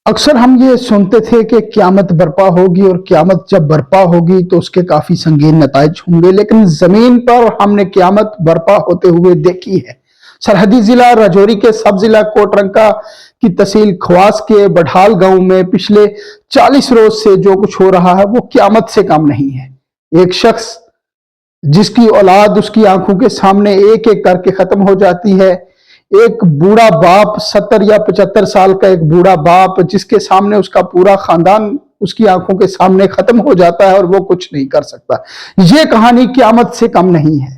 اکثر ہم یہ سنتے تھے کہ قیامت برپا ہوگی اور قیامت جب برپا ہوگی تو اس کے کافی سنگین نتائج ہوں گے، لیکن زمین پر ہم نے قیامت برپا ہوتے ہوئے دیکھی ہے۔ سرحدی ضلع راجوری کے سب ضلع کوٹ رنگا کی تحصیل خواص کے بڑھال گاؤں میں پچھلے 40 روز سے جو کچھ ہو رہا ہے وہ قیامت سے کم نہیں ہے۔ ایک شخص جس کی اولاد اس کی آنکھوں کے سامنے ایک ایک کر کے ختم ہو جاتی ہے، ایک بوڑھا باپ 70 یا 75 سال کا ایک بوڑھا باپ جس کے سامنے اس کا پورا خاندان اس کی آنکھوں کے سامنے ختم ہو جاتا ہے اور وہ کچھ نہیں کر سکتا۔ یہ کہانی قیامت سے کم نہیں ہے۔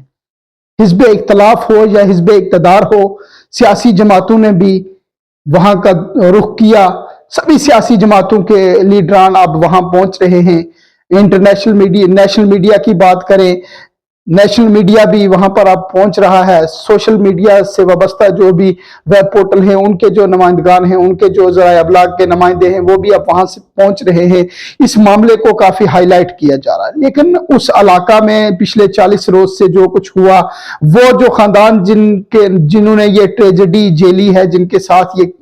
حزب اختلاف ہو یا حزب اقتدار ہو، سیاسی جماعتوں نے بھی وہاں کا رخ کیا۔ سبھی سیاسی جماعتوں کے لیڈران اب وہاں پہنچ رہے ہیں۔ نیشنل میڈیا کی بات کریں، نیشنل میڈیا بھی وہاں پر اب پہنچ رہا ہے۔ سوشل میڈیا سے وابستہ جو بھی ویب پورٹل ہیں، ان کے جو نمائندگان ہیں، ان کے جو ذرائع ابلاغ کے نمائندے ہیں، وہ بھی اب وہاں سے پہنچ رہے ہیں۔ اس معاملے کو کافی ہائی لائٹ کیا جا رہا ہے، لیکن اس علاقہ میں پچھلے 40 روز سے جو کچھ ہوا، وہ جو خاندان جنہوں نے یہ ٹریجڈی جھیلی ہے، جن کے ساتھ یہ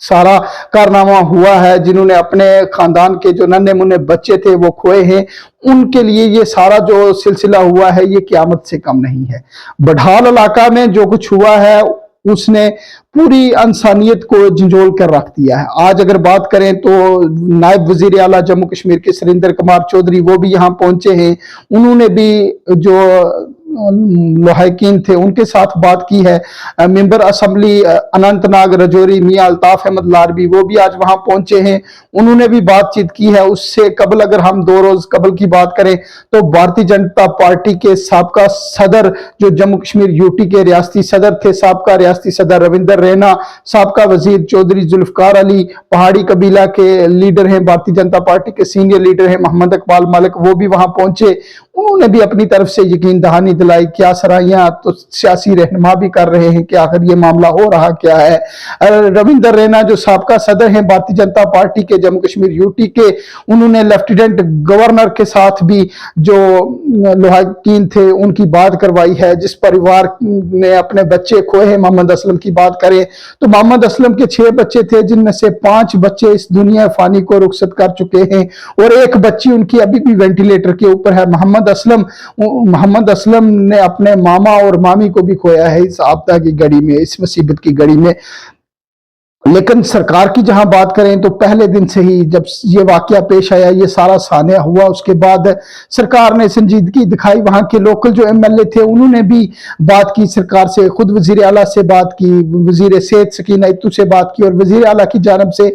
سارا کارنامہ ہوا ہے، جنہوں نے اپنے خاندان کے جو ننھے منھے بچے تھے وہ کھوئے ہیں، ان کے لیے یہ سارا جو سلسلہ ہوا ہے یہ قیامت سے کم نہیں ہے۔ بڑھال علاقہ میں جو کچھ ہوا ہے اس نے پوری انسانیت کو جھنجھوڑ کر رکھ دیا ہے۔ آج اگر بات کریں تو نائب وزیر اعلیٰ جموں کشمیر کے سریندر کمار چودھری وہ بھی یہاں پہنچے ہیں۔ انہوں نے بھی جو لواحقین تھے ان کے ساتھ بات کی ہے۔ ممبر اسمبلی اننت ناگ راجوری میاں الطاف احمد لاربی وہ بھی آج وہاں پہنچے ہیں، انہوں نے بھی بات چیت کی ہے۔ اس سے قبل اگر ہم 2 روز قبل کی بات کریں تو بھارتی جنتا پارٹی کے سابقہ صدر جو جموں کشمیر یوٹی کے ریاستی صدر تھے، سابقہ ریاستی صدر روندر رینا، سابقہ وزیر چودھری ذوالفقار علی، پہاڑی قبیلہ کے لیڈر ہیں، بھارتی جنتا پارٹی کے سینئر لیڈر ہیں محمد اقبال ملک، وہ بھی وہاں پہنچے۔ انہوں نے بھی اپنی طرف سے یقین دہانی دلائی۔ کیا سرائیاں تو سیاسی رہنما بھی کر رہے ہیں کہ آخر یہ معاملہ ہو رہا کیا ہے۔ روندر رینا جو سابقہ صدر ہیں بھارتی جنتا پارٹی کے جموں کشمیر یوٹی کے، انہوں نے لیفٹیننٹ گورنر کے ساتھ بھی جو لواحقین تھے ان کی بات کروائی ہے۔ جس پریوار نے اپنے بچے کھوئے ہیں، محمد اسلم کی بات کریں تو محمد اسلم کے 6 بچے تھے، جن میں سے 5 بچے اس دنیا فانی کو رخصت کر چکے ہیں اور ایک بچی ان کی ابھی بھی وینٹیلیٹر کے اوپر ہے۔ محمد اسلم نے اپنے ماما اور مامی کو بھی کھویا ہے اس آپدہ کی گھڑی میں، اس مصیبت کی گھڑی میں۔ لیکن سرکار کی جہاں بات کریں تو پہلے دن سے ہی جب یہ واقعہ پیش آیا، یہ سارا سانحہ ہوا، اس کے بعد سرکار نے سنجیدگی دکھائی۔ وہاں کے لوکل جو ایم ایل اے تھے انہوں نے بھی بات کی سرکار سے، خود وزیر اعلیٰ سے بات کی، وزیر صحت سکینہ اتو سے بات کی، اور وزیر اعلیٰ کی جانب سے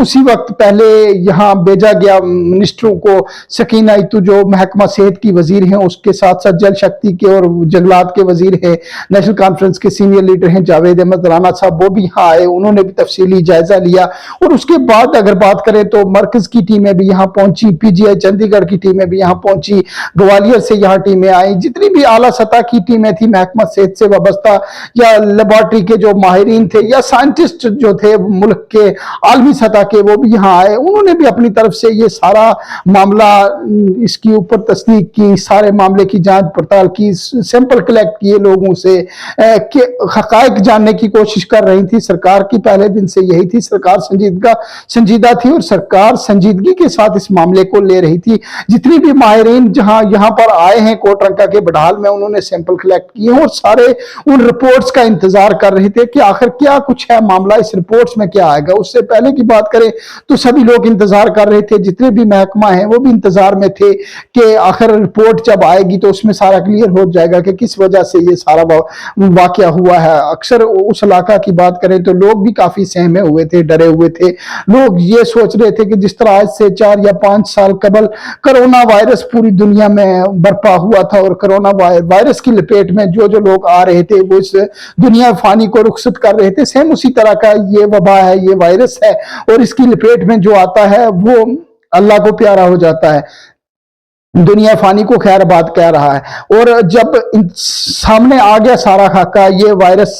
اسی وقت پہلے یہاں بھیجا گیا منسٹروں کو۔ سکینہ اتو جو محکمہ صحت کی وزیر ہیں، اس کے ساتھ ساتھ جل شکتی کے اور جنگلات کے وزیر ہیں، نیشنل کانفرنس کے سینئر لیڈر ہیں جاوید احمد رانا صاحب، وہ بھی یہاں آئے، انہوں نے بھی تفصیلی جائزہ لیا۔ اور اس کے بعد اگر بات کریں تو مرکز کی ٹیمیں بھی یہاں پہنچی، پی جی آئی چندی گڑھ کی ٹیمیں بھی یہاں پہنچی، گوالیر سے یہاں ٹیمیں آئیں، جتنی بھی اعلیٰ سطح کی ٹیمیں تھیں محکمہ صحت سے وابستہ یا لیبارٹری کے جو ماہرین تھے یا سائنٹسٹ جو تھے ملک کے عالمی سطح کے، وہ بھی یہاں آئے۔ انہوں نے بھی اپنی طرف سے یہ سارا معاملہ اس کی اوپر تصدیق کی، سارے معاملے کی جانچ پڑتال کی، سیمپل کلیکٹ کیے لوگوں سے کہ حقائق جاننے کی کوشش کر رہی تھی۔ سرکار کی پہلے دن سے یہی تھی، سرکار سنجیدہ تھی اور سرکار سنجیدگی کے ساتھ اس معاملے کو لے رہی تھی۔ جتنی بھی ماہرین جہاں یہاں پر آئے ہیں کوٹ رنگا کے بڑھال میں، انہوں نے سیمپل کلیکٹ کیے اور سارے ان رپورٹس کا انتظار کر رہے تھے کہ آخر کیا کچھ ہے معاملہ، اس رپورٹس میں کیا آئے گا۔ اس سے پہلے کی بات کریں تو سبھی لوگ انتظار کر رہے تھے، جتنے بھی محکمہ ہیں وہ بھی انتظار میں تھے کہ آخر رپورٹ جب آئے گی تو اس میں سارا کلیئر ہو جائے گا کہ کس وجہ سے یہ سارا واقعہ ہوا ہے۔ اکثر اس علاقہ کی بات کریں تو لوگ بھی کافی سہمے ہوئے تھے، ڈرے ہوئے تھے۔ لوگ یہ سوچ رہے تھے کہ جس طرح آج سے 4 یا 5 سال قبل کرونا وائرس پوری دنیا میں برپا ہوا تھا اور کرونا وائرس کی لپیٹ میں جو لوگ آ رہے تھے وہ اس دنیا فانی کو رخصت کر رہے تھے، سیم اسی طرح کا یہ وبا ہے، یہ وائرس ہے، اور اس کی لپیٹ میں جو آتا ہے وہ اللہ کو پیارا ہو جاتا ہے، دنیا فانی کو خیر آباد کہہ رہا ہے۔ اور جب سامنے آ گیا سارا خاکہ، یہ وائرس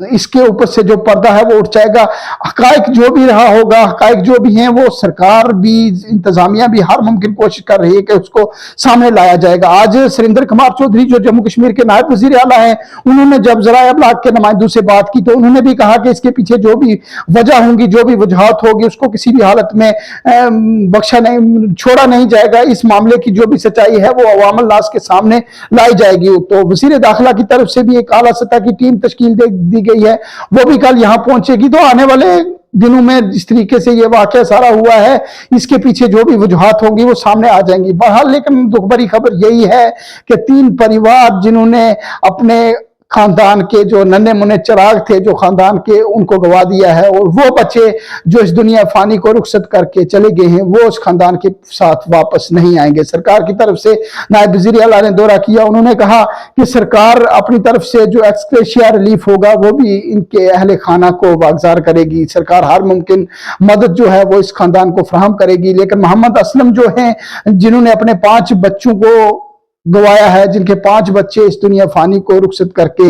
اس کے اوپر سے جو پردہ ہے وہ اٹھ جائے گا. حقائق جو بھی رہا ہوگا، حقائق جو بھی ہیں، وہ سرکار بھی، انتظامیہ بھی ہر ممکن کوشش کر رہی ہے کہ اس کو سامنے لایا جائے گا. آج سریندر کمار چودھری جو جموں کشمیر کے نائب وزیر اعلیٰ ہیں، انہوں نے جب ذرائع ابلاغ کے نمائندوں سے بات کی تو انہوں نے بھی کہا کہ اس کے پیچھے جو بھی وجہ ہوں گی، جو بھی وجوہات ہوگی، اس کو کسی بھی حالت میں بخشا نہیں، چھوڑا نہیں جائے گا. اس معاملے کی جو بھی سچائی ہے وہ عوام الناس کے سامنے لائی جائے گی. تو وزیر داخلہ کی طرف سے بھی ایک اعلیٰ سطح کی ٹیم تشکیل دی گئی ہے، وہ بھی کل یہاں پہنچے گی. تو آنے والے دنوں میں جس طریقے سے یہ واقعہ سارا ہوا ہے، اس کے پیچھے جو بھی وجوہات ہوں گی وہ سامنے آ جائیں گی. بہرحال لیکن دکھ بھری خبر یہی ہے کہ 3 پریوار جنہوں نے اپنے خاندان کے جو ننھے منھے چراغ تھے، جو خاندان کے، ان کو گوا دیا ہے، اور وہ بچے جو اس دنیا فانی کو رخصت کر کے چلے گئے ہیں، وہ اس خاندان کے ساتھ واپس نہیں آئیں گے. سرکار کی طرف سے نائب وزیر اعلیٰ نے دورہ کیا. انہوں نے کہا کہ سرکار اپنی طرف سے جو ایکسکریشیا ریلیف ہوگا وہ بھی ان کے اہل خانہ کو واگزار کرے گی. سرکار ہر ممکن مدد جو ہے وہ اس خاندان کو فراہم کرے گی. لیکن محمد اسلم جو ہیں، جنہوں نے اپنے 5 بچوں کو گوایا ہے، جن کے 5 بچے اس دنیا فانی کو رخصت کر کے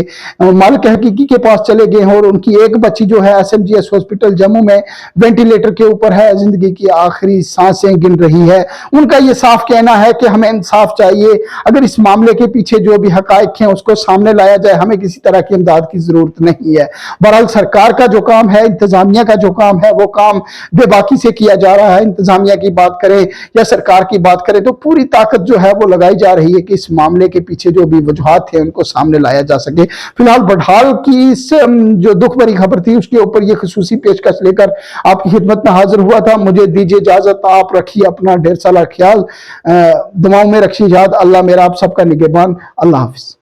مالک حقیقی کے پاس چلے گئے ہیں، اور ان کی ایک بچی جو ہے SMGS ہاسپٹل جموں میں وینٹیلیٹر کے اوپر ہے، زندگی کی آخری سانسیں گن رہی ہے. ان کا یہ صاف کہنا ہے کہ ہمیں انصاف چاہیے. اگر اس معاملے کے پیچھے جو بھی حقائق ہیں اس کو سامنے لایا جائے، ہمیں کسی طرح کی امداد کی ضرورت نہیں ہے. بہرحال سرکار کا جو کام ہے، انتظامیہ کا جو کام ہے، وہ کام بے باکی سے کیا جا رہا ہے. انتظامیہ کی بات کریں یا سرکار کی بات کریں تو پوری طاقت جو ہے وہ لگائی جا رہی ہے کہ اس معاملے کے پیچھے جو بھی وجوہات ہیں ان کو سامنے لایا جا سکے. فی الحال بٹھال کی اس جو دکھ بھری خبر تھی اس کے اوپر یہ خصوصی پیشکش لے کر آپ کی خدمت میں حاضر ہوا تھا. مجھے دیجیے اجازت. آپ رکھیے اپنا ڈھیر سارا خیال، دعاؤں میں رکھیے یاد. اللہ میرا آپ سب کا نگہبان. اللہ حافظ.